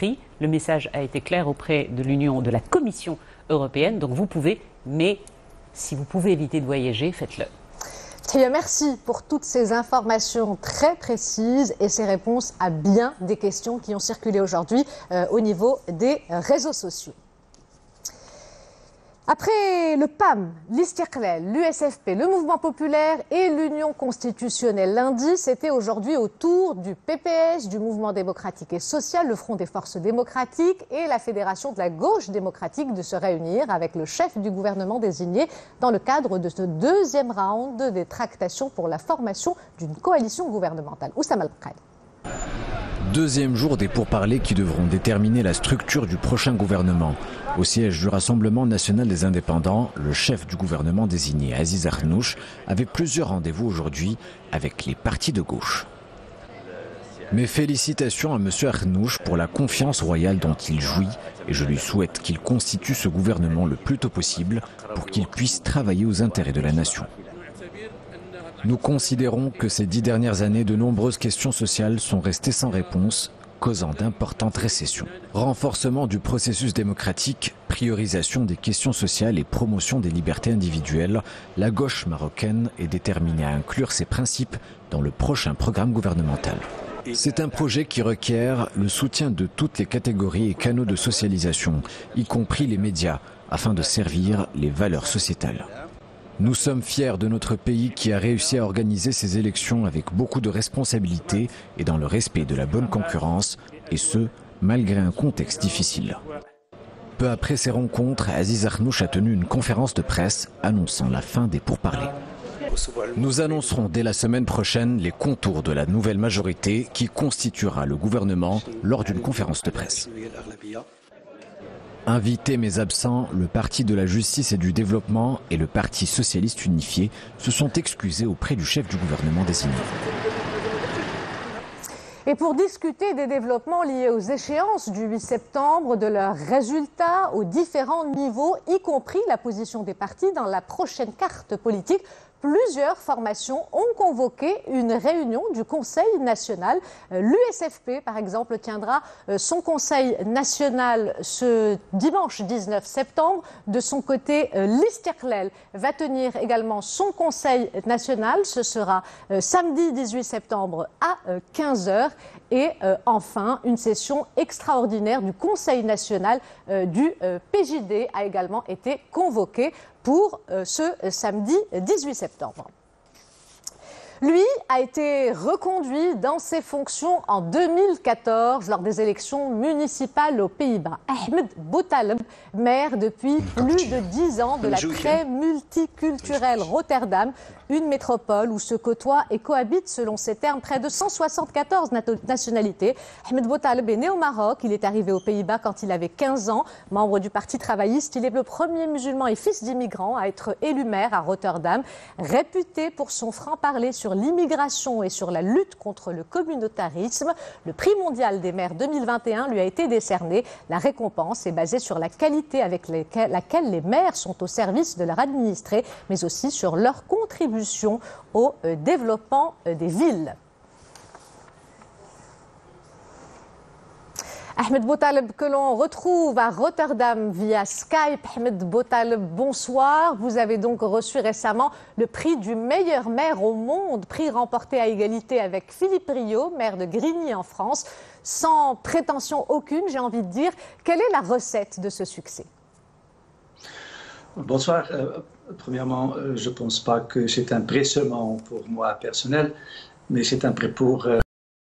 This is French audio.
Le message a été clair auprès de l'Union, de la Commission européenne. Donc vous pouvez, mais si vous pouvez éviter de voyager, faites-le. Merci pour toutes ces informations très précises et ces réponses à bien des questions qui ont circulé aujourd'hui au niveau des réseaux sociaux. Après le PAM, l'Istiqlal, l'USFP, le Mouvement populaire et l'Union constitutionnelle lundi, c'était aujourd'hui au tour du PPS, du Mouvement démocratique et social, le Front des forces démocratiques et la Fédération de la gauche démocratique de se réunir avec le chef du gouvernement désigné dans le cadre de ce deuxième round des tractations pour la formation d'une coalition gouvernementale. Oussama Al-Baqali. Deuxième jour des pourparlers qui devront déterminer la structure du prochain gouvernement. Au siège du Rassemblement national des indépendants, le chef du gouvernement désigné, Aziz Akhnouch, avait plusieurs rendez-vous aujourd'hui avec les partis de gauche. Mes félicitations à M. Akhnouch pour la confiance royale dont il jouit et je lui souhaite qu'il constitue ce gouvernement le plus tôt possible pour qu'il puisse travailler aux intérêts de la nation. Nous considérons que ces 10 dernières années, de nombreuses questions sociales sont restées sans réponse, causant d'importantes récessions. Renforcement du processus démocratique, priorisation des questions sociales et promotion des libertés individuelles, la gauche marocaine est déterminée à inclure ces principes dans le prochain programme gouvernemental. C'est un projet qui requiert le soutien de toutes les catégories et canaux de socialisation, y compris les médias, afin de servir les valeurs sociétales. Nous sommes fiers de notre pays qui a réussi à organiser ces élections avec beaucoup de responsabilités et dans le respect de la bonne concurrence, et ce, malgré un contexte difficile. Peu après ces rencontres, Aziz Akhnouch a tenu une conférence de presse annonçant la fin des pourparlers. Nous annoncerons dès la semaine prochaine les contours de la nouvelle majorité qui constituera le gouvernement lors d'une conférence de presse. Invités mais absents, le Parti de la Justice et du Développement et le Parti Socialiste Unifié se sont excusés auprès du chef du gouvernement désigné. Et pour discuter des développements liés aux échéances du 8 septembre, de leurs résultats aux différents niveaux, y compris la position des partis dans la prochaine carte politique, plusieurs formations ont convoqué une réunion du Conseil national. L'USFP, par exemple, tiendra son Conseil national ce dimanche 19 septembre. De son côté, l'Istiqlal va tenir également son Conseil national. Ce sera samedi 18 septembre à 15 h. Et enfin, une session extraordinaire du Conseil national du PJD a également été convoquée pour ce samedi 18 septembre. Lui a été reconduit dans ses fonctions en 2014 lors des élections municipales aux Pays-Bas. Ahmed Boutaleb, maire depuis plus de 10 ans de la très multiculturelle Rotterdam, une métropole où se côtoient et cohabitent, selon ses termes, près de 174 nationalités. Ahmed Boutaleb est né au Maroc, il est arrivé aux Pays-Bas quand il avait 15 ans. Membre du Parti travailliste, il est le premier musulman et fils d'immigrants à être élu maire à Rotterdam. Réputé pour son franc-parler sur l'immigration et sur la lutte contre le communautarisme, le prix mondial des maires 2021 lui a été décerné. La récompense est basée sur la qualité avec laquelle les maires sont au service de leur administré, mais aussi sur leur contribution au développement des villes. Ahmed Boutaleb, que l'on retrouve à Rotterdam via Skype. Ahmed Boutaleb, bonsoir. Vous avez donc reçu récemment le prix du meilleur maire au monde, prix remporté à égalité avec Philippe Rio, maire de Grigny en France. Sans prétention aucune, j'ai envie de dire, quelle est la recette de ce succès? Bonsoir. Premièrement, je ne pense pas que c'est un prix seulement pour moi personnel, mais c'est un prix pour